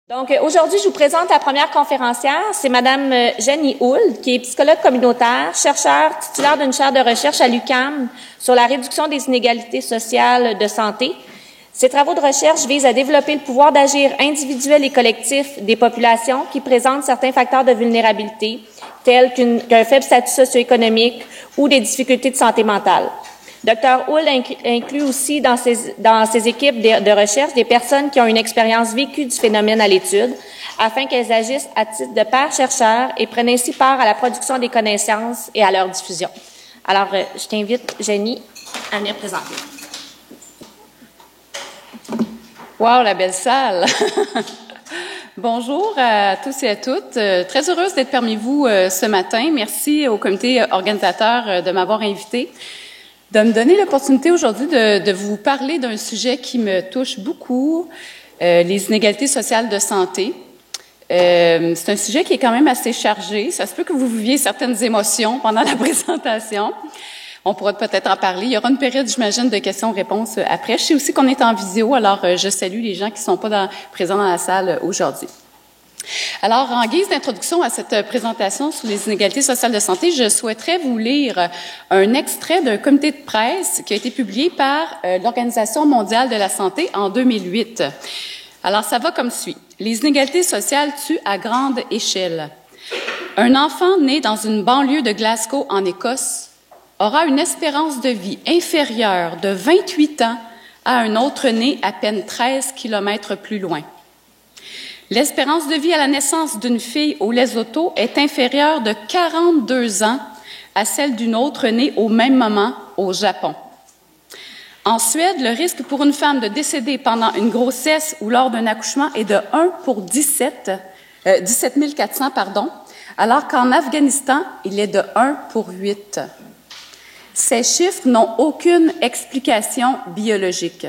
Donc, aujourd'hui, je vous présente la première conférencière. C'est Madame Jenny Hould, qui est psychologue communautaire, chercheur, titulaire d'une chaire de recherche à l'UQAM sur la réduction des inégalités sociales de santé. Ces travaux de recherche visent à développer le pouvoir d'agir individuel et collectif des populations qui présentent certains facteurs de vulnérabilité, tels qu'un faible statut socio-économique ou des difficultés de santé mentale. Dr. Hould inclut aussi dans ses équipes de recherche des personnes qui ont une expérience vécue du phénomène à l'étude, afin qu'elles agissent à titre de pairs chercheurs et prennent ainsi part à la production des connaissances et à leur diffusion. Alors, je t'invite, Jenny, à venir présenter. Wow, la belle salle! Bonjour à tous et à toutes. Très heureuse d'être parmi vous ce matin. Merci au comité organisateur de m'avoir invitée, de me donner l'opportunité aujourd'hui de vous parler d'un sujet qui me touche beaucoup, les inégalités sociales de santé. C'est un sujet qui est quand même assez chargé. Ça se peut que vous viviez certaines émotions pendant la présentation. On pourra peut-être en parler. Il y aura une période, j'imagine, de questions-réponses après. Je sais aussi qu'on est en visio, alors je salue les gens qui ne sont pas présents dans la salle aujourd'hui. Alors, en guise d'introduction à cette présentation sur les inégalités sociales de santé, je souhaiterais vous lire un extrait d'un communiqué de presse qui a été publié par l'Organisation mondiale de la santé en 2008. Alors, ça va comme suit. Les inégalités sociales tuent à grande échelle. Un enfant né dans une banlieue de Glasgow, en Écosse, aura une espérance de vie inférieure de 28 ans à un autre né à peine 13 kilomètres plus loin. L'espérance de vie à la naissance d'une fille au Lesotho est inférieure de 42 ans à celle d'une autre née au même moment au Japon. En Suède, le risque pour une femme de décéder pendant une grossesse ou lors d'un accouchement est de 1 pour 17 400, alors qu'en Afghanistan, il est de 1 pour 8. Ces chiffres n'ont aucune explication biologique.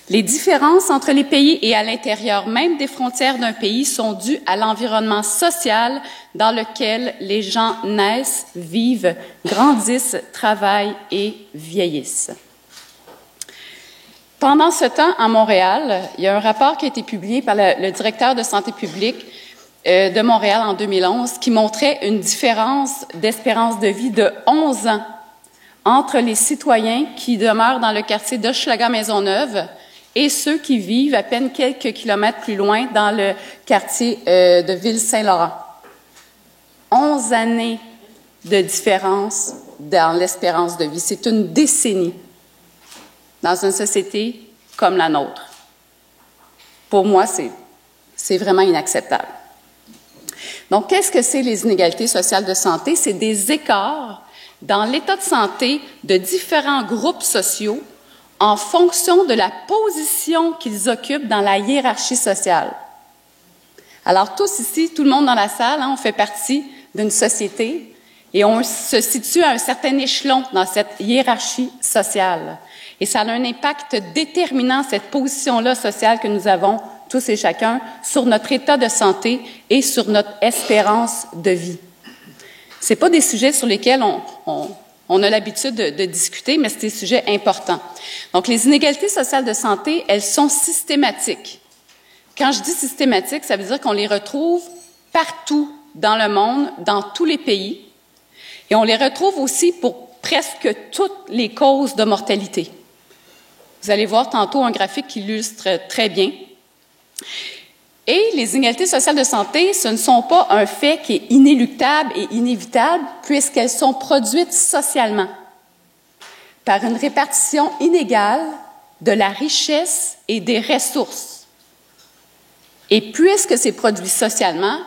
Les différences entre les pays et à l'intérieur même des frontières d'un pays sont dues à l'environnement social dans lequel les gens naissent, vivent, grandissent, travaillent et vieillissent. Pendant ce temps, à Montréal, il y a un rapport qui a été publié par le directeur de santé publique de Montréal en 2011 qui montrait une différence d'espérance de vie de 11 ans entre les citoyens qui demeurent dans le quartier d'Hochelaga-Maisonneuve et ceux qui vivent à peine quelques kilomètres plus loin dans le quartier de Ville-Saint-Laurent. 11 années de différence dans l'espérance de vie. C'est une décennie dans une société comme la nôtre. Pour moi, c'est vraiment inacceptable. Donc, qu'est-ce que c'est les inégalités sociales de santé? C'est des écarts dans l'état de santé de différents groupes sociaux en fonction de la position qu'ils occupent dans la hiérarchie sociale. Alors, tous ici, tout le monde dans la salle, on fait partie d'une société et on se situe à un certain échelon dans cette hiérarchie sociale. Et ça a un impact déterminant, cette position-là sociale que nous avons tous et chacun, sur notre état de santé et sur notre espérance de vie. C'est pas des sujets sur lesquels on a l'habitude de discuter, mais c'est des sujets importants. Donc, les inégalités sociales de santé, elles sont systématiques. Quand je dis systématiques, ça veut dire qu'on les retrouve partout dans le monde, dans tous les pays, et on les retrouve aussi pour presque toutes les causes de mortalité. Vous allez voir tantôt un graphique qui illustre très bien. Et les inégalités sociales de santé, ce ne sont pas un fait qui est inéluctable et inévitable puisqu'elles sont produites socialement par une répartition inégale de la richesse et des ressources. Et puisque c'est produit socialement,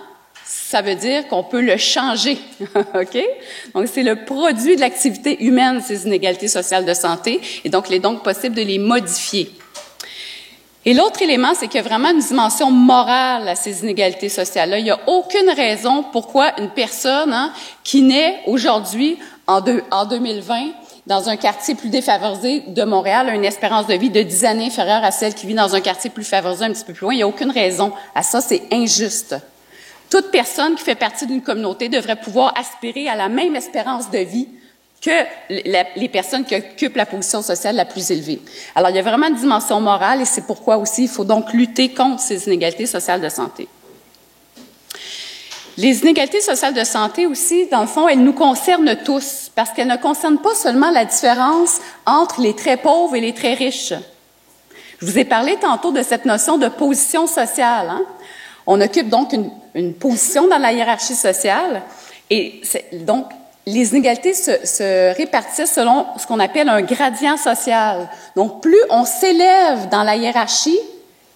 ça veut dire qu'on peut le changer, OK? Donc, c'est le produit de l'activité humaine, ces inégalités sociales de santé, et donc, il est donc possible de les modifier. Et l'autre élément, c'est qu'il y a vraiment une dimension morale à ces inégalités sociales-là. Il n'y a aucune raison pourquoi une personne qui naît aujourd'hui, en 2020, dans un quartier plus défavorisé de Montréal, a une espérance de vie de 10 années inférieure à celle qui vit dans un quartier plus favorisé un petit peu plus loin. Il n'y a aucune raison à ça, c'est injuste. Toute personne qui fait partie d'une communauté devrait pouvoir aspirer à la même espérance de vie que les personnes qui occupent la position sociale la plus élevée. Alors, il y a vraiment une dimension morale et c'est pourquoi aussi il faut donc lutter contre ces inégalités sociales de santé. Les inégalités sociales de santé aussi, dans le fond, elles nous concernent tous parce qu'elles ne concernent pas seulement la différence entre les très pauvres et les très riches. Je vous ai parlé tantôt de cette notion de position sociale. Hein? On occupe donc une position dans la hiérarchie sociale et donc les inégalités se répartissent selon ce qu'on appelle un gradient social. Donc, plus on s'élève dans la hiérarchie,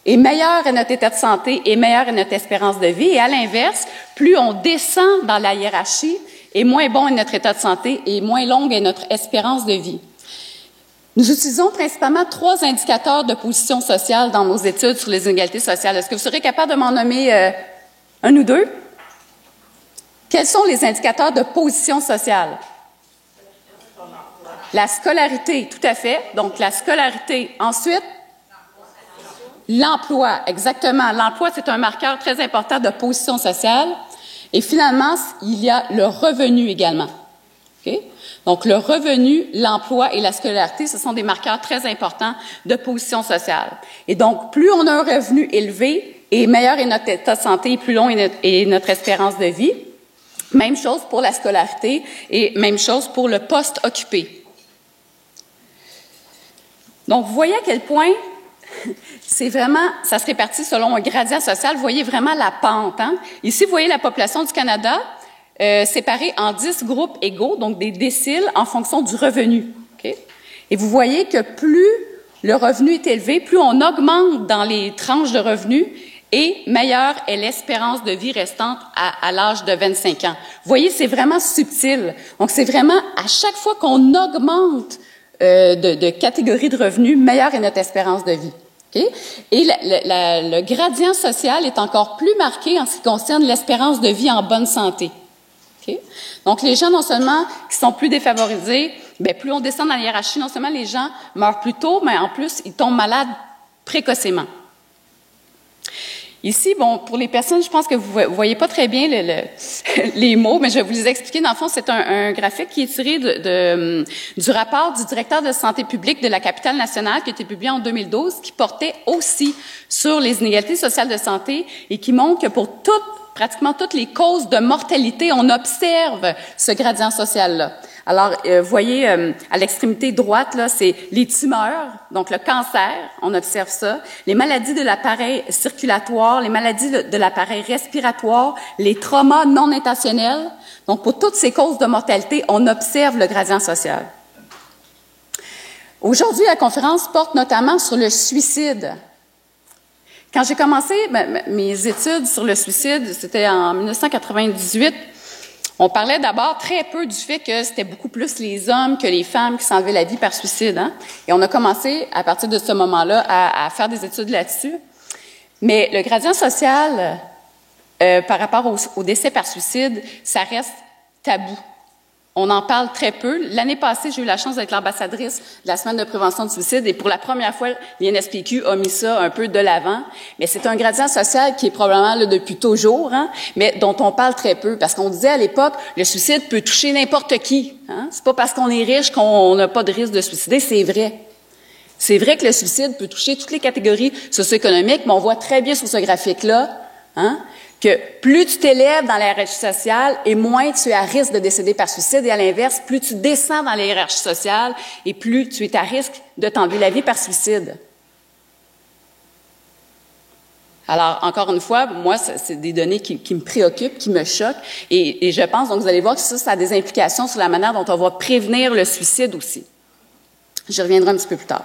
et meilleur est notre état de santé et meilleure est notre espérance de vie. Et à l'inverse, plus on descend dans la hiérarchie, et moins bon est notre état de santé et moins longue est notre espérance de vie. Nous utilisons principalement 3 indicateurs de position sociale dans nos études sur les inégalités sociales. Est-ce que vous serez capable de m'en nommer un ou deux? Quels sont les indicateurs de position sociale? La scolarité, tout à fait. Donc, la scolarité. Ensuite, l'emploi, exactement. L'emploi, c'est un marqueur très important de position sociale. Et finalement, il y a le revenu également. Okay? Donc, le revenu, l'emploi et la scolarité, ce sont des marqueurs très importants de position sociale. Et donc, plus on a un revenu élevé, et meilleur est notre état de santé, et plus long est notre espérance de vie. Même chose pour la scolarité et même chose pour le poste occupé. Donc, vous voyez à quel point c'est vraiment, ça se répartit selon un gradient social. Vous voyez vraiment la pente. Hein? Ici, vous voyez la population du Canada séparée en 10 groupes égaux, donc des déciles en fonction du revenu. Okay? Et vous voyez que plus le revenu est élevé, plus on augmente dans les tranches de revenus, et meilleure est l'espérance de vie restante à l'âge de 25 ans. Vous voyez, c'est vraiment subtil. Donc, c'est vraiment, à chaque fois qu'on augmente de catégorie de revenus, meilleure est notre espérance de vie. Okay? Et le gradient social est encore plus marqué en ce qui concerne l'espérance de vie en bonne santé. Okay? Donc, les gens, non seulement qui sont plus défavorisés, bien, plus on descend dans la hiérarchie, non seulement les gens meurent plus tôt, mais en plus, ils tombent malades précocement. Ici, bon, pour les personnes, je pense que vous voyez pas très bien les mots, mais je vais vous les expliquer. Dans le fond, c'est un graphique qui est tiré du rapport du directeur de santé publique de la capitale nationale qui a été publié en 2012, qui portait aussi sur les inégalités sociales de santé et qui montre que pour pratiquement toutes les causes de mortalité, on observe ce gradient social-là. Alors, vous voyez, à l'extrémité droite, là, c'est les tumeurs, donc le cancer, on observe ça, les maladies de l'appareil circulatoire, les maladies de l'appareil respiratoire, les traumas non intentionnels. Donc, pour toutes ces causes de mortalité, on observe le gradient social. Aujourd'hui, la conférence porte notamment sur le suicide. Quand j'ai commencé mes études sur le suicide, c'était en 1998, on parlait d'abord très peu du fait que c'était beaucoup plus les hommes que les femmes qui s'enlevaient la vie par suicide. Hein? Et on a commencé, à partir de ce moment-là, à faire des études là-dessus. Mais le gradient social, par rapport au décès par suicide, ça reste tabou. On en parle très peu. L'année passée, j'ai eu la chance d'être l'ambassadrice de la Semaine de prévention du suicide et pour la première fois, l'INSPQ a mis ça un peu de l'avant. Mais c'est un gradient social qui est probablement là depuis toujours, hein, mais dont on parle très peu. Parce qu'on disait à l'époque, le suicide peut toucher n'importe qui. Hein. C'est pas parce qu'on est riche qu'on n'a pas de risque de suicider, c'est vrai. C'est vrai que le suicide peut toucher toutes les catégories socio-économiques, mais on voit très bien sur ce graphique-là, hein, que plus tu t'élèves dans la hiérarchie sociale et moins tu es à risque de décéder par suicide. Et à l'inverse, plus tu descends dans la hiérarchie sociale et plus tu es à risque de t'enlever la vie par suicide. Alors, encore une fois, moi, c'est des données qui me préoccupent, qui me choquent. Et je pense, donc vous allez voir que ça a des implications sur la manière dont on va prévenir le suicide aussi. Je reviendrai un petit peu plus tard.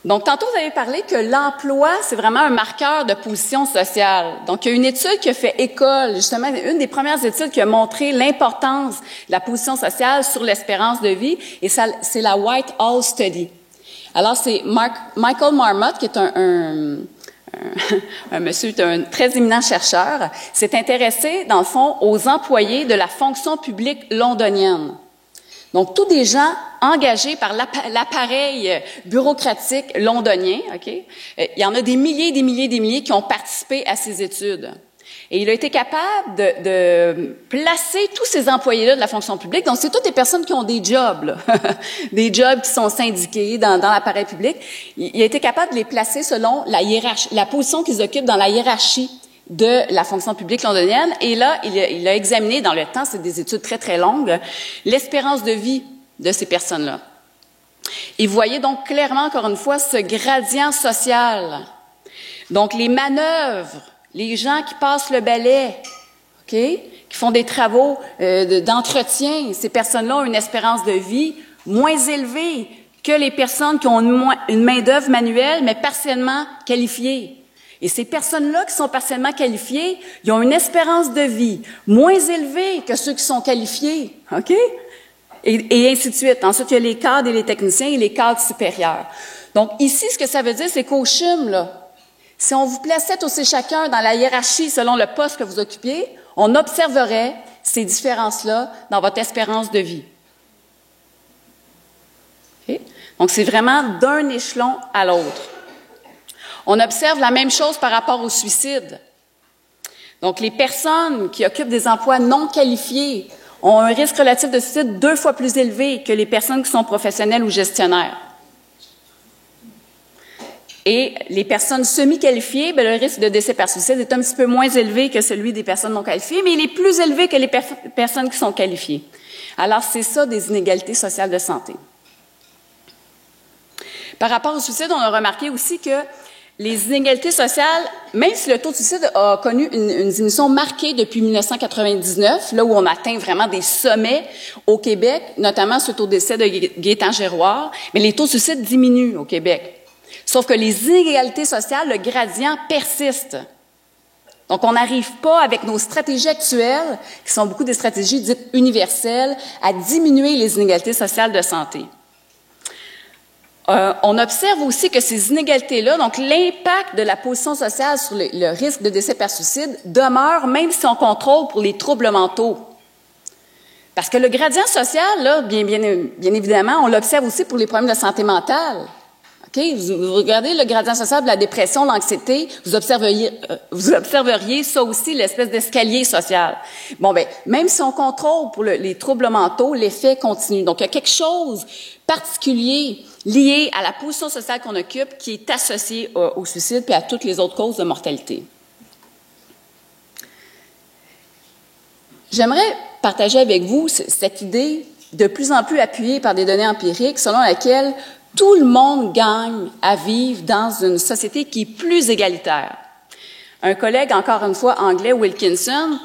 Donc, tantôt, vous avez parlé que l'emploi, c'est vraiment un marqueur de position sociale. Donc, il y a une étude qui a fait école, justement, une des premières études qui a montré l'importance de la position sociale sur l'espérance de vie, et ça, c'est la Whitehall Study. Alors, c'est Michael Marmot, qui est un monsieur, un très éminent chercheur, s'est intéressé, dans le fond, aux employés de la fonction publique londonienne. Donc, tous des gens engagés par l'appareil bureaucratique londonien, OK? Il y en a des milliers qui ont participé à ces études. Et il a été capable de placer tous ces employés-là de la fonction publique. Donc, c'est toutes les personnes qui ont des jobs, là. Des jobs qui sont syndiqués dans l'appareil public. Il a été capable de les placer selon la hiérarchie, la position qu'ils occupent dans la hiérarchie de la fonction publique londonienne. Et là, il a examiné dans le temps, c'est des études très, très longues, l'espérance de vie de ces personnes-là. Et vous voyez donc clairement, encore une fois, ce gradient social. Donc, les manœuvres, les gens qui passent le balai, OK, qui font des travaux d'entretien, ces personnes-là ont une espérance de vie moins élevée que les personnes qui ont une main-d'œuvre manuelle, mais partiellement qualifiée. Et ces personnes-là qui sont partiellement qualifiées, ils ont une espérance de vie moins élevée que ceux qui sont qualifiés, OK? Et ainsi de suite. Ensuite, il y a les cadres et les techniciens et les cadres supérieurs. Donc, ici, ce que ça veut dire, c'est qu'au CHUM, là, si on vous plaçait tous et chacun dans la hiérarchie selon le poste que vous occupiez, on observerait ces différences-là dans votre espérance de vie. Okay? Donc, c'est vraiment d'un échelon à l'autre. On observe la même chose par rapport au suicide. Donc, les personnes qui occupent des emplois non qualifiés ont un risque relatif de suicide 2 fois plus élevé que les personnes qui sont professionnelles ou gestionnaires. Et les personnes semi-qualifiées, bien, le risque de décès par suicide est un petit peu moins élevé que celui des personnes non qualifiées, mais il est plus élevé que les personnes qui sont qualifiées. Alors, c'est ça des inégalités sociales de santé. Par rapport au suicide, on a remarqué aussi que les inégalités sociales, même si le taux de suicide a connu une diminution marquée depuis 1999, là où on atteint vraiment des sommets au Québec, notamment suite au décès de Gaétan Giroir, mais les taux de suicide diminuent au Québec. Sauf que les inégalités sociales, le gradient persiste. Donc, on n'arrive pas, avec nos stratégies actuelles, qui sont beaucoup des stratégies dites universelles, à diminuer les inégalités sociales de santé. On observe aussi que ces inégalités-là, donc l'impact de la position sociale sur le risque de décès par suicide, demeure même si on contrôle pour les troubles mentaux. Parce que le gradient social, là, bien évidemment, on l'observe aussi pour les problèmes de santé mentale. Okay? Vous regardez le gradient social de la dépression, l'anxiété, vous observeriez ça aussi, l'espèce d'escalier social. Bon, ben, même si on contrôle pour les troubles mentaux, l'effet continue. Donc, il y a quelque chose particulier lié à la position sociale qu'on occupe qui est associé au suicide puis à toutes les autres causes de mortalité. J'aimerais partager avec vous cette idée de plus en plus appuyée par des données empiriques selon laquelle tout le monde gagne à vivre dans une société qui est plus égalitaire. Un collègue, encore une fois anglais, Wilkinson,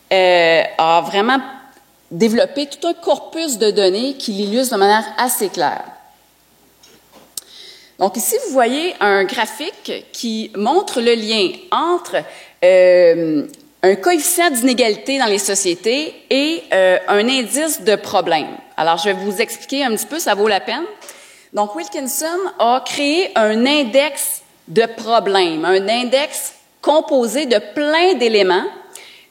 a vraiment développé tout un corpus de données qui l'illustre de manière assez claire. Donc ici, vous voyez un graphique qui montre le lien entre un coefficient d'inégalité dans les sociétés et un indice de problème. Alors, je vais vous expliquer un petit peu, ça vaut la peine. Donc, Wilkinson a créé un index de problèmes, un index composé de plein d'éléments,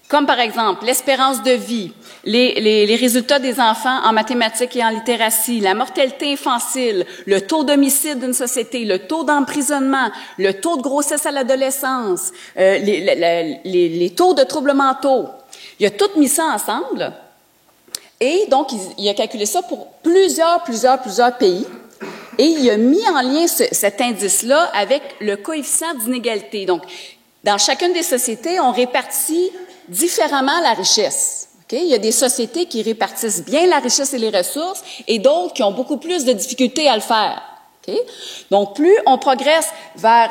comme par exemple l'espérance de vie, les résultats des enfants en mathématiques et en littératie, la mortalité infantile, le taux d'homicide d'une société, le taux d'emprisonnement, le taux de grossesse à l'adolescence, les taux de troubles mentaux. Il a tout mis ça ensemble et donc il a calculé ça pour plusieurs pays. Et il a mis en lien cet indice-là avec le coefficient d'inégalité. Donc, dans chacune des sociétés, on répartit différemment la richesse. Okay? Il y a des sociétés qui répartissent bien la richesse et les ressources et d'autres qui ont beaucoup plus de difficultés à le faire. Okay? Donc, plus on progresse vers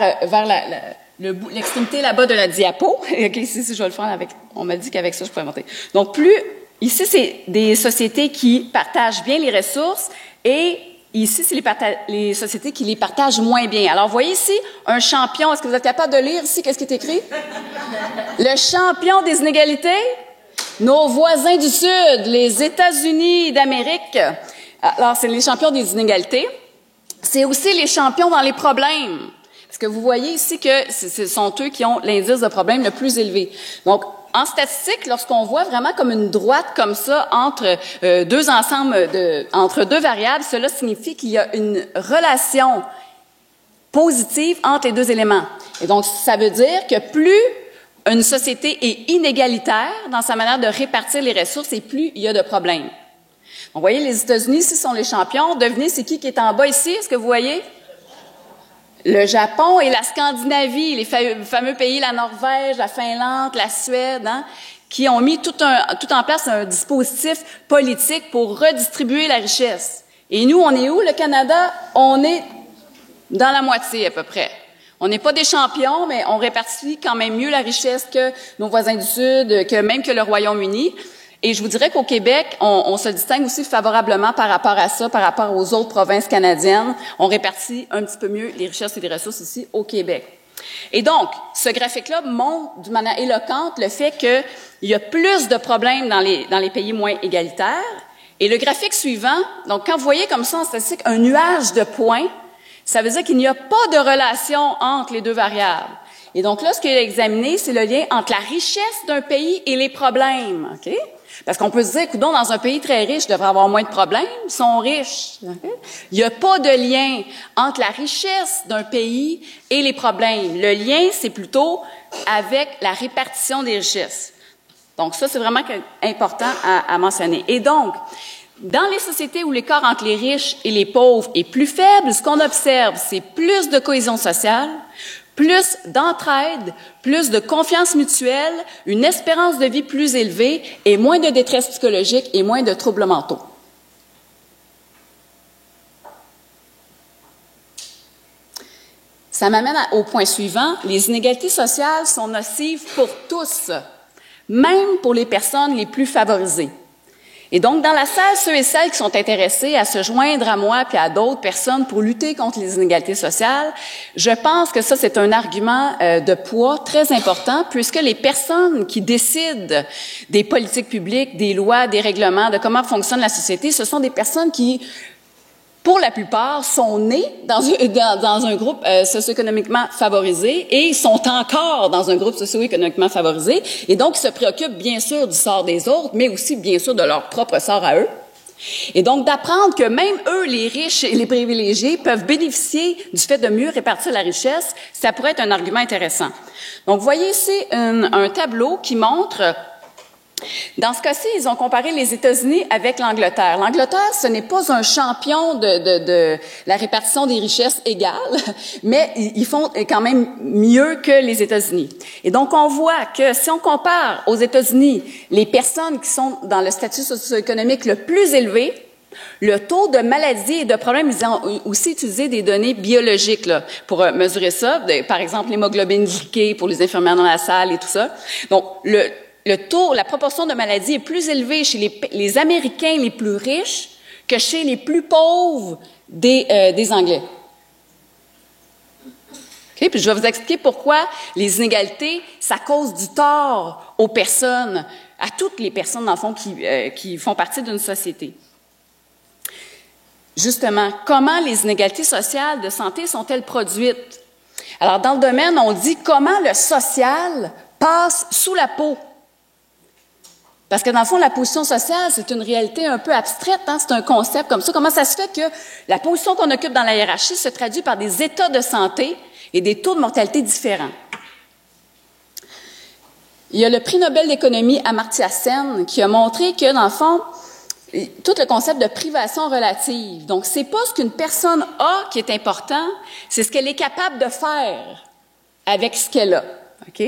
l'extrémité là-bas de la diapo, okay, ici, si je vais le faire avec, on m'a dit qu'avec ça, je pourrais monter. Donc, ici, c'est des sociétés qui partagent bien les ressources et ici, c'est les sociétés qui les partagent moins bien. Alors, vous voyez ici un champion. Est-ce que vous êtes capable de lire ici? Qu'est-ce qui est écrit? Le champion des inégalités? Nos voisins du Sud, les États-Unis d'Amérique. Alors, c'est les champions des inégalités. C'est aussi les champions dans les problèmes. Parce que vous voyez ici que ce sont eux qui ont l'indice de problème le plus élevé. Donc, en statistique, lorsqu'on voit vraiment comme une droite comme ça entre deux ensembles entre deux variables, cela signifie qu'il y a une relation positive entre les deux éléments. Et donc, ça veut dire que plus une société est inégalitaire dans sa manière de répartir les ressources et plus il y a de problèmes. Donc, vous voyez, les États-Unis, ici, sont les champions. Devinez, c'est qui est en bas ici? Est-ce que vous voyez? Le Japon et la Scandinavie, les fameux pays, la Norvège, la Finlande, la Suède, hein, qui ont mis tout en place un dispositif politique pour redistribuer la richesse. Et nous, on est où, le Canada? On est dans la moitié, à peu près. On n'est pas des champions, mais on répartit quand même mieux la richesse que nos voisins du Sud, même que le Royaume-Uni. Et je vous dirais qu'au Québec, on se distingue aussi favorablement par rapport à ça, par rapport aux autres provinces canadiennes. On répartit un petit peu mieux les richesses et les ressources ici au Québec. Et donc, ce graphique-là montre d'une manière éloquente le fait qu'il y a plus de problèmes dans les pays moins égalitaires. Et le graphique suivant, donc quand vous voyez comme ça en statistique un nuage de points, ça veut dire qu'il n'y a pas de relation entre les deux variables. Et donc là, ce qu'il a examiné, c'est le lien entre la richesse d'un pays et les problèmes. OK? Parce qu'on peut se dire, coudonc, dans un pays très riche, il devrait avoir moins de problèmes, ils sont riches. Okay? Il n'y a pas de lien entre la richesse d'un pays et les problèmes. Le lien, c'est plutôt avec la répartition des richesses. Donc ça, c'est vraiment important à mentionner. Et donc, dans les sociétés où l'écart entre les riches et les pauvres est plus faible, ce qu'on observe, c'est plus de cohésion sociale, plus d'entraide, plus de confiance mutuelle, une espérance de vie plus élevée et moins de détresse psychologique et moins de troubles mentaux. Ça m'amène au point suivant. Les inégalités sociales sont nocives pour tous, même pour les personnes les plus favorisées. Et donc, dans la salle, ceux et celles qui sont intéressés à se joindre à moi puis à d'autres personnes pour lutter contre les inégalités sociales, je pense que ça, c'est un argument de poids très important puisque les personnes qui décident des politiques publiques, des lois, des règlements, de comment fonctionne la société, ce sont des personnes qui, pour la plupart, sont nés dans un groupe socio-économiquement favorisé et sont encore dans un groupe socio-économiquement favorisé. Et donc, ils se préoccupent bien sûr du sort des autres, mais aussi bien sûr de leur propre sort à eux. Et donc, d'apprendre que même eux, les riches et les privilégiés, peuvent bénéficier du fait de mieux répartir la richesse, ça pourrait être un argument intéressant. Donc, vous voyez ici un tableau qui montre... Dans ce cas-ci, ils ont comparé les États-Unis avec l'Angleterre. L'Angleterre, ce n'est pas un champion de la répartition des richesses égales, mais ils font quand même mieux que les États-Unis. Et donc, on voit que si on compare aux États-Unis les personnes qui sont dans le statut socio-économique le plus élevé, le taux de maladies et de problèmes, ils ont aussi utilisé des données biologiques là, pour mesurer ça. Par exemple, l'hémoglobine glyquée pour les infirmières dans la salle et tout ça. Donc, le taux, la proportion de maladies est plus élevée chez les Américains les plus riches que chez les plus pauvres des Anglais. Okay? Puis je vais vous expliquer pourquoi les inégalités, ça cause du tort aux personnes, à toutes les personnes, dans le fond, qui font partie d'une société. Justement, comment les inégalités sociales de santé sont-elles produites? Alors, dans le domaine, on dit comment le social passe sous la peau. Parce que dans le fond, la position sociale, c'est une réalité un peu abstraite, hein? C'est un concept comme ça. Comment ça se fait que la position qu'on occupe dans la hiérarchie se traduit par des états de santé et des taux de mortalité différents? Il y a le prix Nobel d'économie Amartya Sen qui a montré que, dans le fond, tout le concept de privation relative. Donc, c'est pas ce qu'une personne a qui est important, c'est ce qu'elle est capable de faire avec ce qu'elle a. OK?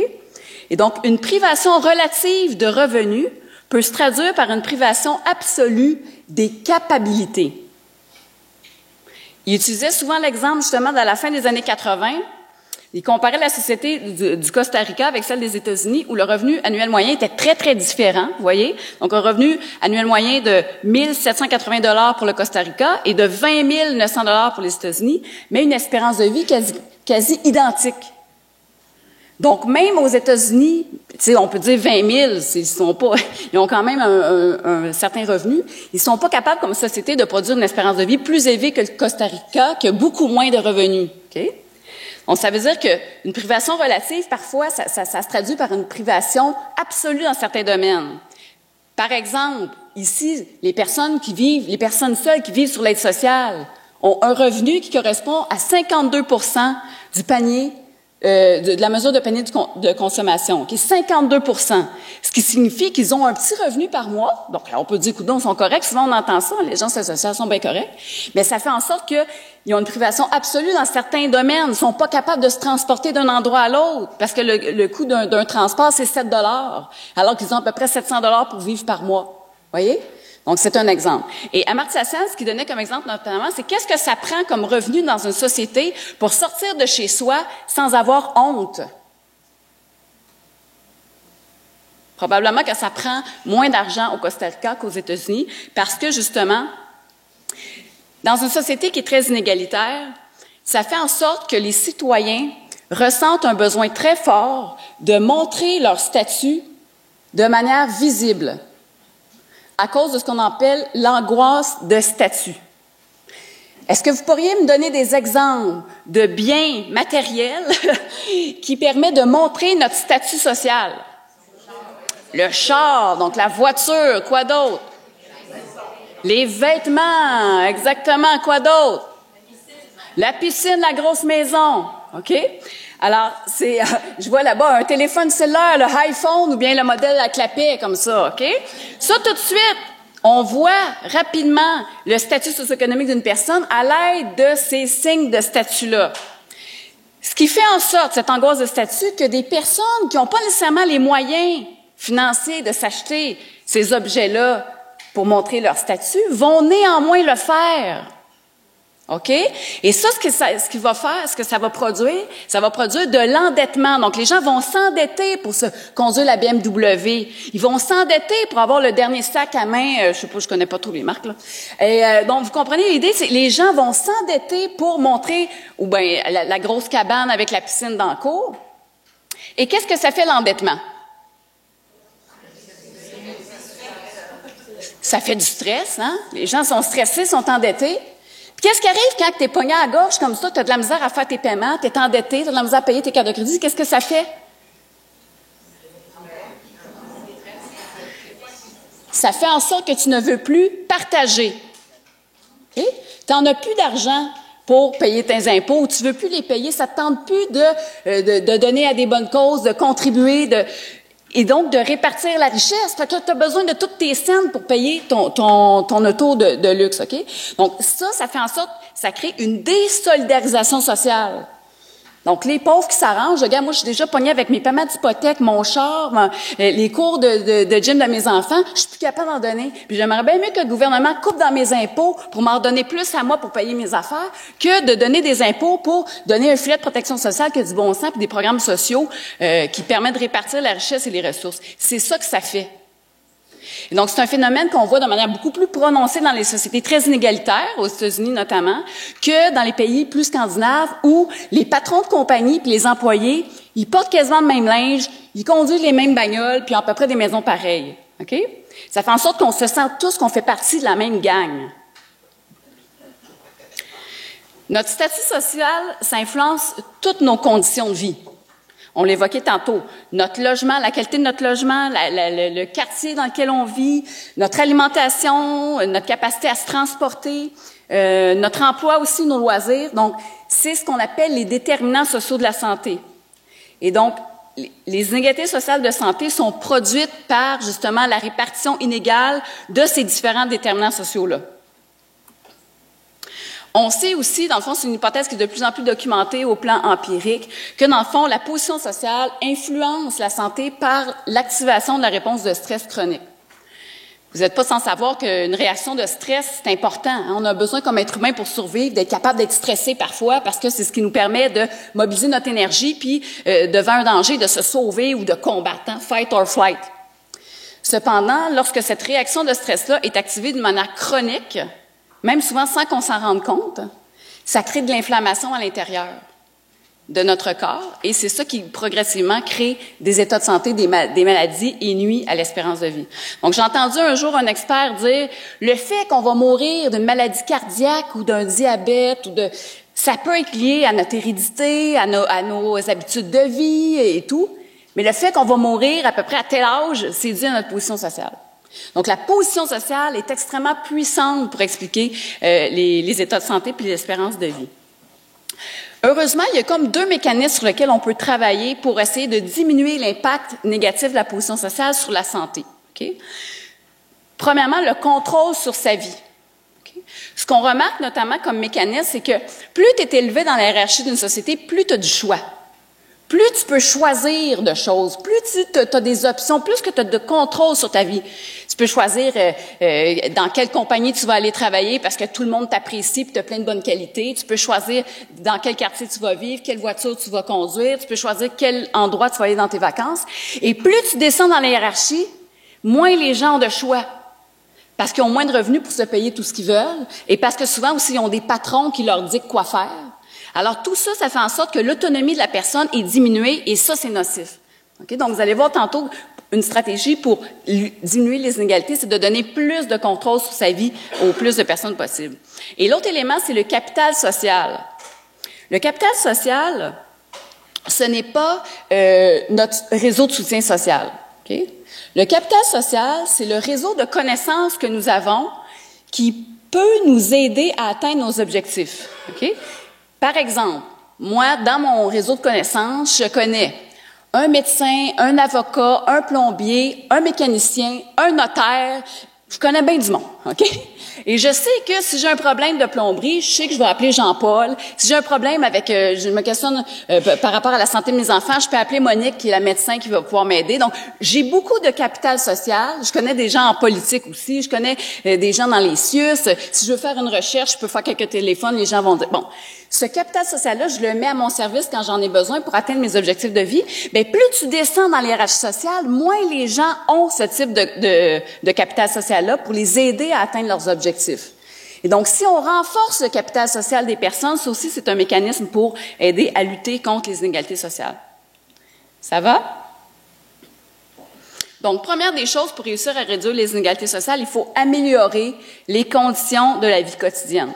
Et donc, une privation relative de revenus peut se traduire par une privation absolue des capacités. Il utilisait souvent l'exemple, justement, dans la fin des années 80. Il comparait la société du Costa Rica avec celle des États-Unis, où le revenu annuel moyen était très, très différent, vous voyez. Donc, un revenu annuel moyen de 1 780 $ pour le Costa Rica et de 20 900 $ pour les États-Unis, mais une espérance de vie quasi identique. Donc, même aux États-Unis, on peut dire 20 000, ils ont quand même un certain revenu. Ils sont pas capables, comme société, de produire une espérance de vie plus élevée que le Costa Rica, qui a beaucoup moins de revenus. Okay? Donc, ça veut dire qu'une privation relative, parfois, ça se traduit par une privation absolue dans certains domaines. Par exemple, ici, les personnes seules qui vivent sur l'aide sociale ont un revenu qui correspond à 52% du panier de la mesure de panier de consommation, qui est 52 %, ce qui signifie qu'ils ont un petit revenu par mois. Donc, là, on peut dire, coudonc, ils sont corrects. Souvent, on entend ça, les gens s'associent, sont bien corrects. Mais ça fait en sorte qu'ils ont une privation absolue dans certains domaines. Ils sont pas capables de se transporter d'un endroit à l'autre, parce que le coût d'un transport, c'est 7 $, alors qu'ils ont à peu près 700 $ pour vivre par mois. Voyez? Donc, c'est un exemple. Et Amartya Sen, ce qu'il donnait comme exemple notamment, c'est qu'est-ce que ça prend comme revenu dans une société pour sortir de chez soi sans avoir honte? Probablement que ça prend moins d'argent au Costa Rica qu'aux États-Unis parce que, justement, dans une société qui est très inégalitaire, ça fait en sorte que les citoyens ressentent un besoin très fort de montrer leur statut de manière visible, à cause de ce qu'on appelle l'angoisse de statut. Est-ce que vous pourriez me donner des exemples de biens matériels qui permettent de montrer notre statut social? Le char, donc la voiture, quoi d'autre? Les vêtements, exactement, quoi d'autre? La piscine, la grosse maison, OK? Alors, je vois là-bas un téléphone cellulaire, le iPhone ou bien le modèle à clapet comme ça, OK? Ça, tout de suite, on voit rapidement le statut socio-économique d'une personne à l'aide de ces signes de statut-là. Ce qui fait en sorte, cette angoisse de statut, que des personnes qui n'ont pas nécessairement les moyens financiers de s'acheter ces objets-là pour montrer leur statut vont néanmoins le faire. OK? Et ça, ce que ça va produire de l'endettement. Donc, les gens vont s'endetter pour se conduire la BMW. Ils vont s'endetter pour avoir le dernier sac à main. Je connais pas trop les marques, là. Et, donc, vous comprenez l'idée, c'est que les gens vont s'endetter pour montrer, ou bien, la grosse cabane avec la piscine dans le cour. Et qu'est-ce que ça fait, l'endettement? Ça fait du stress, hein? Les gens sont stressés, sont endettés. Qu'est-ce qui arrive quand tu es pogné à la gorge comme ça, tu as de la misère à faire tes paiements, tu es endetté, tu as de la misère à payer tes cartes de crédit, qu'est-ce que ça fait? Ça fait en sorte que tu ne veux plus partager. Okay? Tu n'en as plus d'argent pour payer tes impôts, ou tu ne veux plus les payer, ça ne te tente plus de donner à des bonnes causes, de contribuer, et donc de répartir la richesse. Fait que tu as besoin de toutes tes scènes pour payer ton auto de luxe, OK? Donc ça fait en sorte, ça crée une désolidarisation sociale. Donc les pauvres qui s'arrangent, regarde, moi je suis déjà pognée avec mes paiements d'hypothèque, mon char, les cours de gym de mes enfants, je suis plus capable d'en donner. Puis j'aimerais bien mieux que le gouvernement coupe dans mes impôts pour m'en donner plus à moi pour payer mes affaires, que de donner des impôts pour donner un filet de protection sociale qui a du bon sens puis des programmes sociaux qui permettent de répartir la richesse et les ressources. C'est ça que ça fait. Et donc, c'est un phénomène qu'on voit de manière beaucoup plus prononcée dans les sociétés très inégalitaires, aux États-Unis notamment, que dans les pays plus scandinaves où les patrons de compagnie puis les employés, ils portent quasiment le même linge, ils conduisent les mêmes bagnoles puis ont à peu près des maisons pareilles. OK? Ça fait en sorte qu'on se sent tous qu'on fait partie de la même gang. Notre statut social, ça influence toutes nos conditions de vie. On l'évoquait tantôt. Notre logement, la qualité de notre logement, le quartier dans lequel on vit, notre alimentation, notre capacité à se transporter, notre emploi aussi, nos loisirs. Donc, c'est ce qu'on appelle les déterminants sociaux de la santé. Et donc, les inégalités sociales de santé sont produites par, justement, la répartition inégale de ces différents déterminants sociaux-là. On sait aussi, dans le fond, c'est une hypothèse qui est de plus en plus documentée au plan empirique, que dans le fond, la position sociale influence la santé par l'activation de la réponse de stress chronique. Vous n'êtes pas sans savoir qu'une réaction de stress, c'est important. Hein? On a besoin, comme être humain, pour survivre, d'être capable d'être stressé parfois, parce que c'est ce qui nous permet de mobiliser notre énergie, puis devant un danger, de se sauver ou de combattre, hein? Fight or flight. Cependant, lorsque cette réaction de stress-là est activée de manière chronique, même souvent sans qu'on s'en rende compte, ça crée de l'inflammation à l'intérieur de notre corps et c'est ça qui progressivement crée des états de santé, des maladies et nuit à l'espérance de vie. Donc, j'ai entendu un jour un expert dire le fait qu'on va mourir d'une maladie cardiaque ou d'un diabète ça peut être lié à notre hérédité, à nos habitudes de vie et tout, mais le fait qu'on va mourir à peu près à tel âge, c'est dû à notre position sociale. Donc, la position sociale est extrêmement puissante pour expliquer les états de santé puis l'espérance de vie. Heureusement, il y a comme 2 mécanismes sur lesquels on peut travailler pour essayer de diminuer l'impact négatif de la position sociale sur la santé. Okay? Premièrement, le contrôle sur sa vie. Okay? Ce qu'on remarque notamment comme mécanisme, c'est que plus tu es élevé dans la hiérarchie d'une société, plus tu as du choix. Plus tu peux choisir de choses, plus tu as des options, plus que tu as de contrôle sur ta vie. Tu peux choisir dans quelle compagnie tu vas aller travailler parce que tout le monde t'apprécie et tu as plein de bonnes qualités. Tu peux choisir dans quel quartier tu vas vivre, quelle voiture tu vas conduire. Tu peux choisir quel endroit tu vas aller dans tes vacances. Et plus tu descends dans la hiérarchie, moins les gens ont de choix. Parce qu'ils ont moins de revenus pour se payer tout ce qu'ils veulent et parce que souvent aussi, ils ont des patrons qui leur dictent quoi faire. Alors, tout ça, ça fait en sorte que l'autonomie de la personne est diminuée et ça, c'est nocif. Okay? Donc, vous allez voir tantôt une stratégie pour diminuer les inégalités, c'est de donner plus de contrôle sur sa vie au plus de personnes possible. Et l'autre élément, c'est le capital social. Le capital social, ce n'est pas notre réseau de soutien social. Okay? Le capital social, c'est le réseau de connaissances que nous avons qui peut nous aider à atteindre nos objectifs. Okay? Par exemple, moi, dans mon réseau de connaissances, je connais un médecin, un avocat, un plombier, un mécanicien, un notaire. Je connais bien du monde, OK? Et je sais que si j'ai un problème de plomberie, je sais que je vais appeler Jean-Paul. Si j'ai un problème avec, je me questionne par rapport à la santé de mes enfants, je peux appeler Monique, qui est la médecin qui va pouvoir m'aider. Donc, j'ai beaucoup de capital social. Je connais des gens en politique aussi. Je connais des gens dans les CIUS. Si je veux faire une recherche, je peux faire quelques téléphones. Les gens vont dire, bon, ce capital social-là, je le mets à mon service quand j'en ai besoin pour atteindre mes objectifs de vie. Bien, plus tu descends dans les hiérarchies sociales, moins les gens ont ce type de capital social-là pour les aider à atteindre leurs objectifs. Et donc, si on renforce le capital social des personnes, ça aussi, c'est un mécanisme pour aider à lutter contre les inégalités sociales. Ça va? Donc, première des choses pour réussir à réduire les inégalités sociales, il faut améliorer les conditions de la vie quotidienne.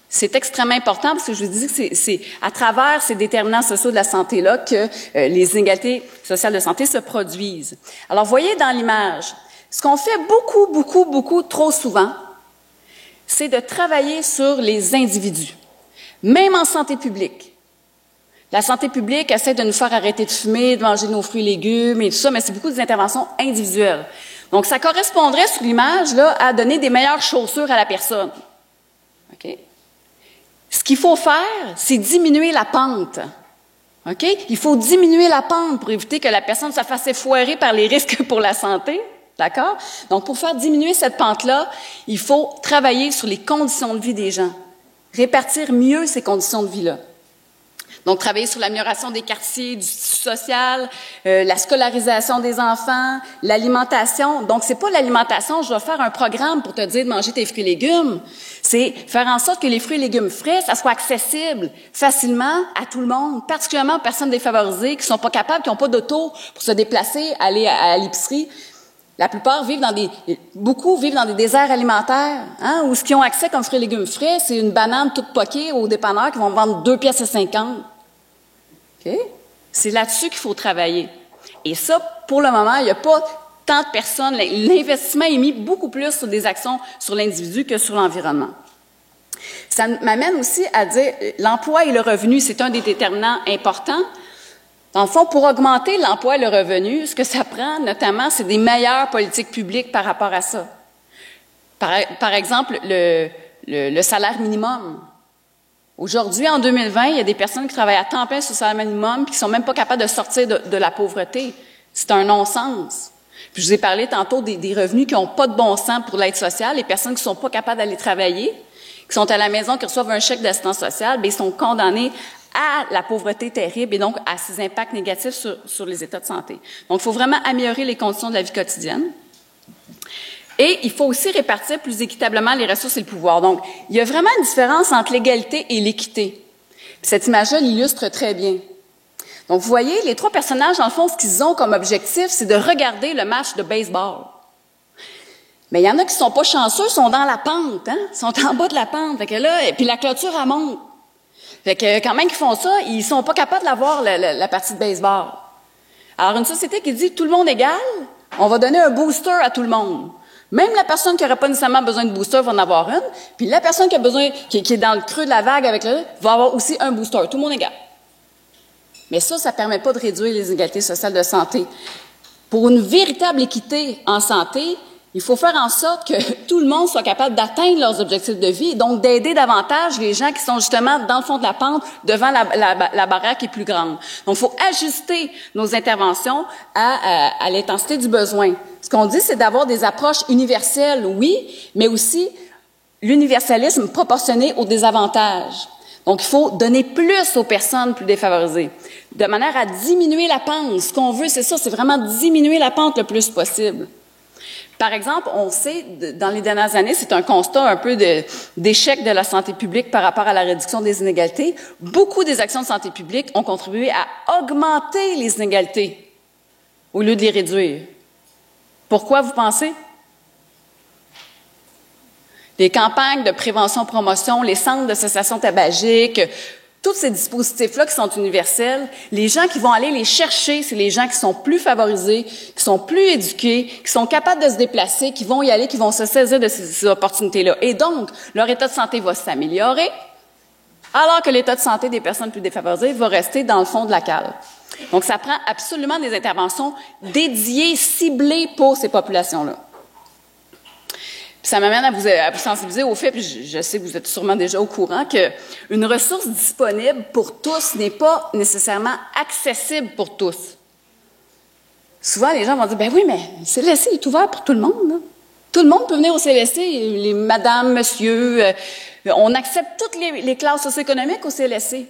C'est extrêmement important parce que je vous dis que c'est à travers ces déterminants sociaux de la santé-là que les inégalités sociales de santé se produisent. Alors, voyez dans l'image, ce qu'on fait beaucoup trop souvent, c'est de travailler sur les individus, même en santé publique. La santé publique essaie de nous faire arrêter de fumer, de manger nos fruits et légumes et tout ça, mais c'est beaucoup des interventions individuelles. Donc, ça correspondrait sur l'image là à donner des meilleures chaussures à la personne. OK? Ce qu'il faut faire, c'est diminuer la pente. OK? Il faut diminuer la pente pour éviter que la personne se fasse effoirer par les risques pour la santé. D'accord? Donc, pour faire diminuer cette pente-là, il faut travailler sur les conditions de vie des gens. Répartir mieux ces conditions de vie-là. Donc, travailler sur l'amélioration des quartiers, du tissu social, la scolarisation des enfants, l'alimentation. Donc, c'est pas l'alimentation, je vais faire un programme pour te dire de manger tes fruits et légumes. C'est faire en sorte que les fruits et légumes frais, ça soit accessible facilement à tout le monde, particulièrement aux personnes défavorisées qui sont pas capables, qui n'ont pas d'auto pour se déplacer, aller à l'épicerie. La plupart beaucoup vivent dans des déserts alimentaires, hein, où ce qu'ils ont accès comme fruits et légumes frais, c'est une banane toute poquée au dépanneur qui vont vendre 2,50 piastres. Okay? C'est là-dessus qu'il faut travailler. Et ça, pour le moment, il n'y a pas tant de personnes. L'investissement est mis beaucoup plus sur des actions sur l'individu que sur l'environnement. Ça m'amène aussi à dire, l'emploi et le revenu, c'est un des déterminants importants. Dans le fond, pour augmenter l'emploi et le revenu, ce que ça prend, notamment, c'est des meilleures politiques publiques par rapport à ça. Par exemple, le salaire minimum. Aujourd'hui, en 2020, il y a des personnes qui travaillent à temps plein sur le salaire minimum et qui ne sont même pas capables de sortir de la pauvreté. C'est un non-sens. Puis je vous ai parlé tantôt des revenus qui n'ont pas de bon sens pour l'aide sociale, les personnes qui ne sont pas capables d'aller travailler, qui sont à la maison, qui reçoivent un chèque d'assistance sociale, bien, ils sont condamnés à la pauvreté terrible et donc à ses impacts négatifs sur les états de santé. Donc, il faut vraiment améliorer les conditions de la vie quotidienne. Et il faut aussi répartir plus équitablement les ressources et le pouvoir. Donc, il y a vraiment une différence entre l'égalité et l'équité. Cette image-là l'illustre très bien. Donc, vous voyez, les 3 personnages, dans le fond, ce qu'ils ont comme objectif, c'est de regarder le match de baseball. Mais il y en a qui sont pas chanceux, sont dans la pente, hein? Sont en bas de la pente. Fait que là, et puis la clôture, elle monte. Fait que quand même qu'ils font ça, ils sont pas capables d'avoir la partie de baseball. Alors, une société qui dit tout le monde égal, on va donner un booster à tout le monde. Même la personne qui n'aurait pas nécessairement besoin de booster va en avoir une, puis la personne qui a besoin, qui est dans le creux de la vague avec le, va avoir aussi un booster. Tout le monde est égal. Mais ça ne permet pas de réduire les inégalités sociales de santé. Pour une véritable équité en santé, il faut faire en sorte que tout le monde soit capable d'atteindre leurs objectifs de vie, donc d'aider davantage les gens qui sont justement dans le fond de la pente, devant la barrière qui est plus grande. Donc, il faut ajuster nos interventions à l'intensité du besoin. Ce qu'on dit, c'est d'avoir des approches universelles, oui, mais aussi l'universalisme proportionné aux désavantages. Donc, il faut donner plus aux personnes plus défavorisées, de manière à diminuer la pente. Ce qu'on veut, c'est ça, c'est vraiment diminuer la pente le plus possible. Par exemple, on sait, dans les dernières années, c'est un constat un peu d'échec de la santé publique par rapport à la réduction des inégalités. Beaucoup des actions de santé publique ont contribué à augmenter les inégalités au lieu de les réduire. Pourquoi, vous pensez? Les campagnes de prévention-promotion, les centres de cessation tabagique, tous ces dispositifs-là qui sont universels, les gens qui vont aller les chercher, c'est les gens qui sont plus favorisés, qui sont plus éduqués, qui sont capables de se déplacer, qui vont y aller, qui vont se saisir de ces opportunités-là. Et donc, leur état de santé va s'améliorer, alors que l'état de santé des personnes plus défavorisées va rester dans le fond de la cale. Donc, ça prend absolument des interventions dédiées, ciblées pour ces populations-là. Ça m'amène à vous sensibiliser au fait, puis je sais que vous êtes sûrement déjà au courant, qu'une ressource disponible pour tous n'est pas nécessairement accessible pour tous. Souvent, les gens vont dire, ben oui, mais le CLSC est ouvert pour tout le monde. Là. Tout le monde peut venir au CLSC, les madame, monsieur, on accepte toutes les classes socio-économiques au CLSC.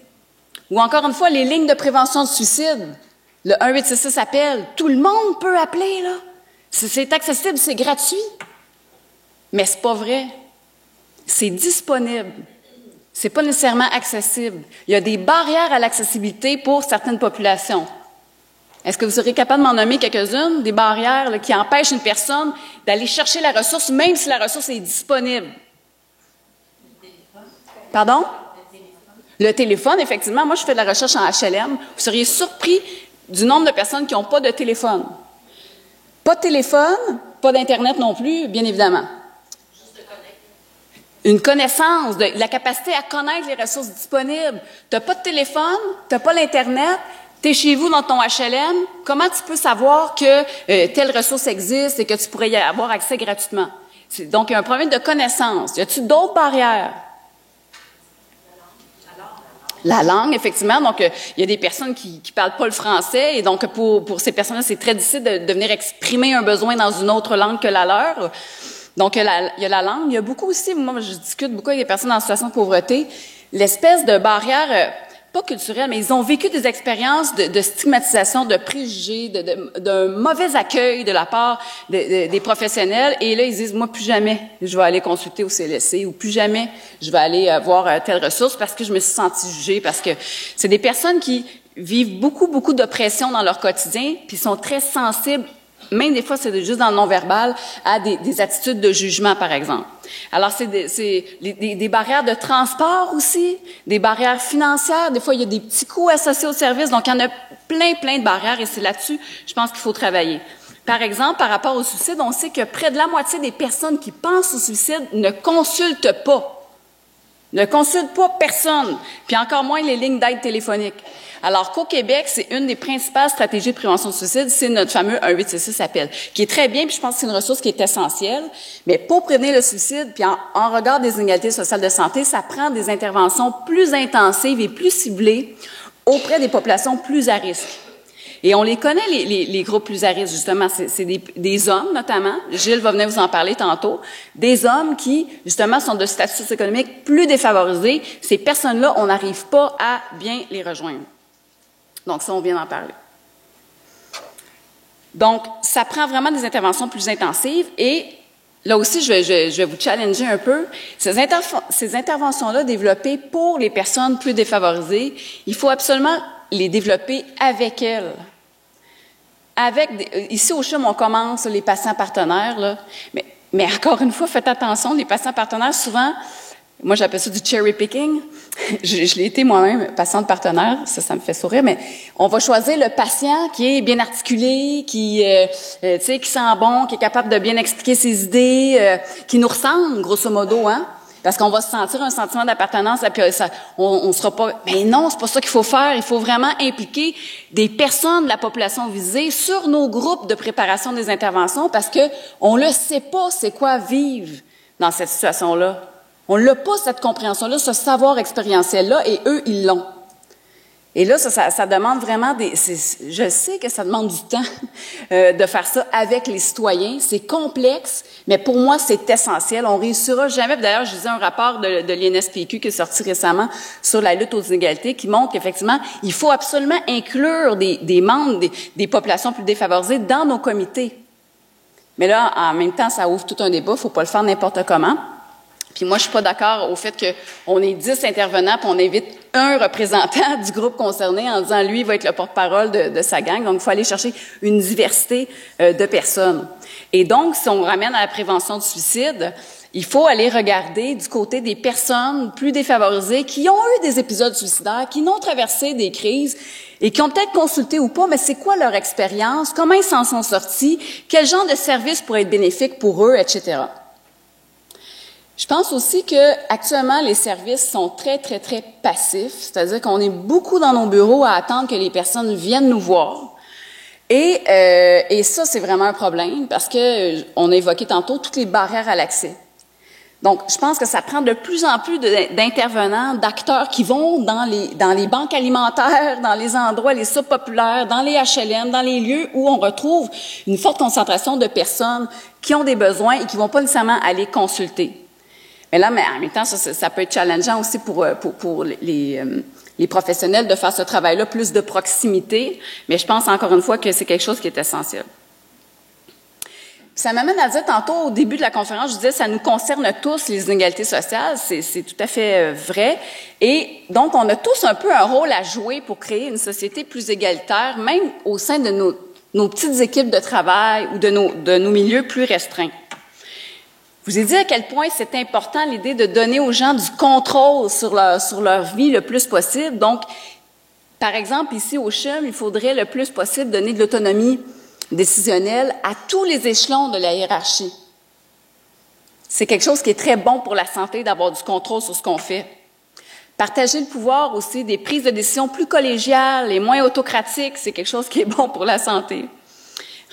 Ou encore une fois, les lignes de prévention de suicide. Le 1-866 appelle. Tout le monde peut appeler, là. C'est accessible, c'est gratuit. Mais c'est pas vrai. C'est disponible. C'est pas nécessairement accessible. Il y a des barrières à l'accessibilité pour certaines populations. Est-ce que vous serez capable de m'en nommer quelques-unes, des barrières là, qui empêchent une personne d'aller chercher la ressource, même si la ressource est disponible? Pardon? Le téléphone, effectivement. Moi, je fais de la recherche en HLM. Vous seriez surpris du nombre de personnes qui n'ont pas de téléphone. Pas de téléphone, pas d'Internet non plus, bien évidemment. Une connaissance, la capacité à connaître les ressources disponibles. Tu n'as pas de téléphone, tu n'as pas l'Internet, tu es chez vous dans ton HLM. Comment tu peux savoir que telle ressource existe et que tu pourrais y avoir accès gratuitement? Donc, il y a un problème de connaissance. Y a-t-il d'autres barrières? La langue, effectivement. Donc, il y a des personnes qui parlent pas le français et donc, pour ces personnes-là, c'est très difficile de venir exprimer un besoin dans une autre langue que la leur. Donc, il y a la langue. Il y a beaucoup aussi, moi, je discute beaucoup avec des personnes en situation de pauvreté, l'espèce de barrière, pas culturelle, mais ils ont vécu des expériences de stigmatisation, de préjugés, d'un mauvais accueil de la part des professionnels. Et là, ils disent, moi, plus jamais je vais aller consulter au CLSC ou plus jamais je vais aller voir telle ressource parce que je me suis sentie jugée, parce que c'est des personnes qui vivent beaucoup d'oppression dans leur quotidien, puis sont très sensibles. Même des fois, c'est juste dans le non-verbal, à des attitudes de jugement, par exemple. Alors, c'est des barrières de transport aussi, des barrières financières. Des fois, il y a des petits coûts associés au service. Donc, il y en a plein de barrières et c'est là-dessus, je pense qu'il faut travailler. Par exemple, par rapport au suicide, on sait que près de la moitié des personnes qui pensent au suicide ne consultent pas. Ne consultent pas personne, puis encore moins les lignes d'aide téléphonique. Alors qu'au Québec, c'est une des principales stratégies de prévention du suicide, c'est notre fameux 1-866 appel, qui est très bien, puis je pense que c'est une ressource qui est essentielle. Mais pour prévenir le suicide, puis en regard des inégalités sociales de santé, ça prend des interventions plus intensives et plus ciblées auprès des populations plus à risque. Et on les connaît, les groupes plus à risque, justement. C'est des hommes, notamment. Gilles va venir vous en parler tantôt. Des hommes qui, justement, sont de statut socio-économique plus défavorisés. Ces personnes-là, on n'arrive pas à bien les rejoindre. Donc, ça, on vient d'en parler. Donc, ça prend vraiment des interventions plus intensives. Et là aussi, je vais vous challenger un peu. Ces interventions-là développées pour les personnes plus défavorisées, il faut absolument les développer avec elles. Ici, au CHUM, on commence les patients partenaires, là. Mais encore une fois, faites attention, les patients partenaires, souvent, Moi, j'appelle ça du cherry picking. Je l'ai été moi-même, patiente partenaire, ça me fait sourire, mais on va choisir le patient qui est bien articulé, qui sent bon, qui est capable de bien expliquer ses idées, qui nous ressemble, grosso modo, hein. Parce qu'on va se sentir un sentiment d'appartenance, et puis on sera pas. Mais non, c'est pas ça qu'il faut faire. Il faut vraiment impliquer des personnes de la population visée sur nos groupes de préparation des interventions, parce que on le sait pas, c'est quoi vivre dans cette situation-là. On n'a pas cette compréhension-là, ce savoir expérientiel-là, et eux, ils l'ont. Et là, ça demande vraiment je sais que ça demande du temps de faire ça avec les citoyens. C'est complexe, mais pour moi, c'est essentiel. On réussira jamais. D'ailleurs, je lisais un rapport de l'INSPQ qui est sorti récemment sur la lutte aux inégalités qui montre qu'effectivement, il faut absolument inclure des membres des populations plus défavorisées dans nos comités. Mais là, en même temps, ça ouvre tout un débat. Il faut pas le faire n'importe comment. Puis moi, je suis pas d'accord au fait qu'on ait 10 intervenants puis on invite un représentant du groupe concerné en disant, lui, il va être le porte-parole de sa gang. Donc, il faut aller chercher une diversité de personnes. Et donc, si on ramène à la prévention du suicide, il faut aller regarder du côté des personnes plus défavorisées qui ont eu des épisodes suicidaires, qui n'ont traversé des crises et qui ont peut-être consulté ou pas, mais c'est quoi leur expérience, comment ils s'en sont sortis, quel genre de service pourrait être bénéfique pour eux, etc. Je pense aussi que actuellement les services sont très, très, très passifs, c'est-à-dire qu'on est beaucoup dans nos bureaux à attendre que les personnes viennent nous voir. Et ça, c'est vraiment un problème parce que on a évoqué tantôt toutes les barrières à l'accès. Donc, je pense que ça prend de plus en plus d'intervenants, d'acteurs qui vont dans les banques alimentaires, dans les endroits, les subpopulaires, dans les HLM, dans les lieux où on retrouve une forte concentration de personnes qui ont des besoins et qui vont pas nécessairement aller consulter. Mais en même temps, ça peut être challengeant aussi pour les professionnels de faire ce travail-là plus de proximité. Mais je pense encore une fois que c'est quelque chose qui est essentiel. Ça m'amène à dire tantôt, au début de la conférence, je disais, ça nous concerne tous, les inégalités sociales. C'est tout à fait vrai. Et donc, on a tous un peu un rôle à jouer pour créer une société plus égalitaire, même au sein de nos petites équipes de travail ou de nos milieux plus restreints. Je vous ai dit à quel point c'est important l'idée de donner aux gens du contrôle sur leur vie le plus possible. Donc, par exemple, ici au CHUM, il faudrait le plus possible donner de l'autonomie décisionnelle à tous les échelons de la hiérarchie. C'est quelque chose qui est très bon pour la santé d'avoir du contrôle sur ce qu'on fait. Partager le pouvoir aussi des prises de décision plus collégiales et moins autocratiques, c'est quelque chose qui est bon pour la santé.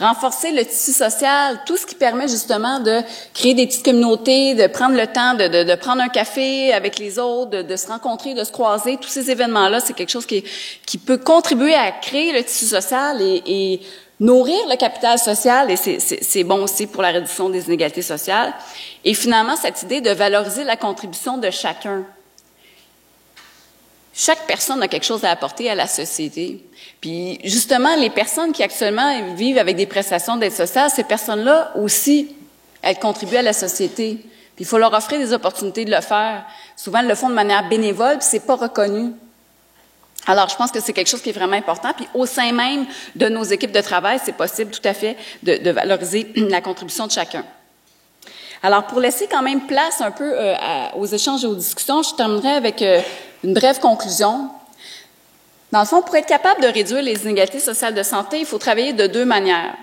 Renforcer le tissu social, tout ce qui permet justement de créer des petites communautés, de prendre le temps de prendre un café avec les autres, de se rencontrer, de se croiser. Tous ces événements-là, c'est quelque chose qui peut contribuer à créer le tissu social et nourrir le capital social, et c'est bon aussi pour la réduction des inégalités sociales. Et finalement, cette idée de valoriser la contribution de chacun. Chaque personne a quelque chose à apporter à la société. Puis, justement, les personnes qui actuellement vivent avec des prestations d'aide sociale, ces personnes-là aussi, elles contribuent à la société. Puis, il faut leur offrir des opportunités de le faire. Souvent, elles le font de manière bénévole, puis c'est pas reconnu. Alors, je pense que c'est quelque chose qui est vraiment important. Puis, au sein même de nos équipes de travail, c'est possible tout à fait de valoriser la contribution de chacun. Alors, pour laisser quand même place un peu aux échanges et aux discussions, je terminerai avec une brève conclusion. Dans le fond, pour être capable de réduire les inégalités sociales de santé, il faut travailler de deux manières.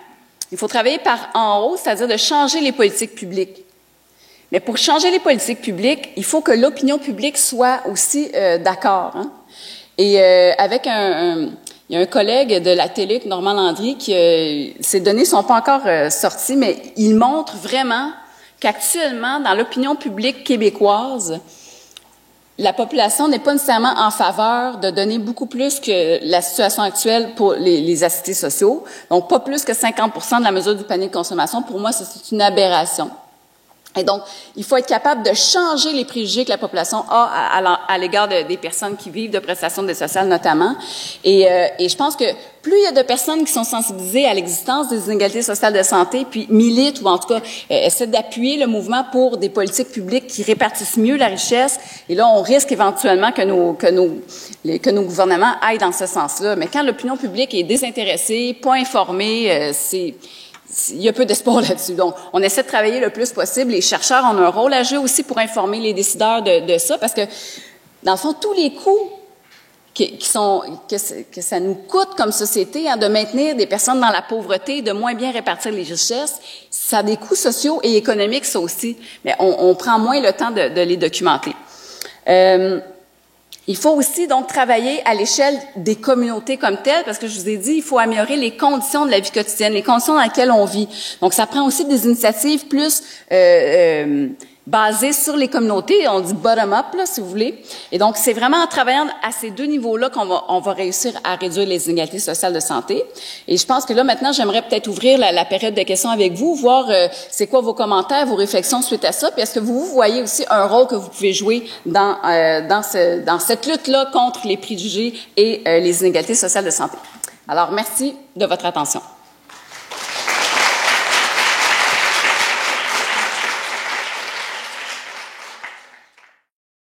Il faut travailler par en haut, c'est-à-dire de changer les politiques publiques. Mais pour changer les politiques publiques, il faut que l'opinion publique soit aussi d'accord. Hein? Et il y a un collègue de la télé, Normand Landry, ces données sont pas encore sorties, mais il montre vraiment qu'actuellement, dans l'opinion publique québécoise, la population n'est pas nécessairement en faveur de donner beaucoup plus que la situation actuelle pour les assistés sociaux. Donc, pas plus que 50% de la mesure du panier de consommation. Pour moi, c'est une aberration. Et donc, il faut être capable de changer les préjugés que la population a à l'égard des personnes qui vivent de prestations d'aide sociale notamment. Et je pense que plus il y a de personnes qui sont sensibilisées à l'existence des inégalités sociales de santé, puis militent ou en tout cas essaient d'appuyer le mouvement pour des politiques publiques qui répartissent mieux la richesse. Et là, on risque éventuellement que nos gouvernements aillent dans ce sens-là. Mais quand l'opinion publique est désintéressée, pas informée, il y a peu d'espoir là-dessus. Donc, on essaie de travailler le plus possible. Les chercheurs ont un rôle à jouer aussi pour informer les décideurs de ça, parce que, dans le fond, tous les coûts que ça nous coûte comme société, de maintenir des personnes dans la pauvreté, de moins bien répartir les richesses, ça a des coûts sociaux et économiques, ça aussi. Mais on prend moins le temps de les documenter. Il faut aussi donc travailler à l'échelle des communautés comme telles, parce que je vous ai dit, il faut améliorer les conditions de la vie quotidienne, les conditions dans lesquelles on vit. Donc, ça prend aussi des initiatives plus basées sur les communautés. On dit bottom-up, là, si vous voulez. Et donc, c'est vraiment en travaillant à ces deux niveaux-là qu'on va réussir à réduire les inégalités sociales de santé. Et je pense que là, maintenant, j'aimerais peut-être ouvrir la période de questions avec vous, voir c'est quoi vos commentaires, vos réflexions suite à ça, puis est-ce que vous voyez aussi un rôle que vous pouvez jouer dans cette lutte-là contre les préjugés et les inégalités sociales de santé. Alors, merci de votre attention.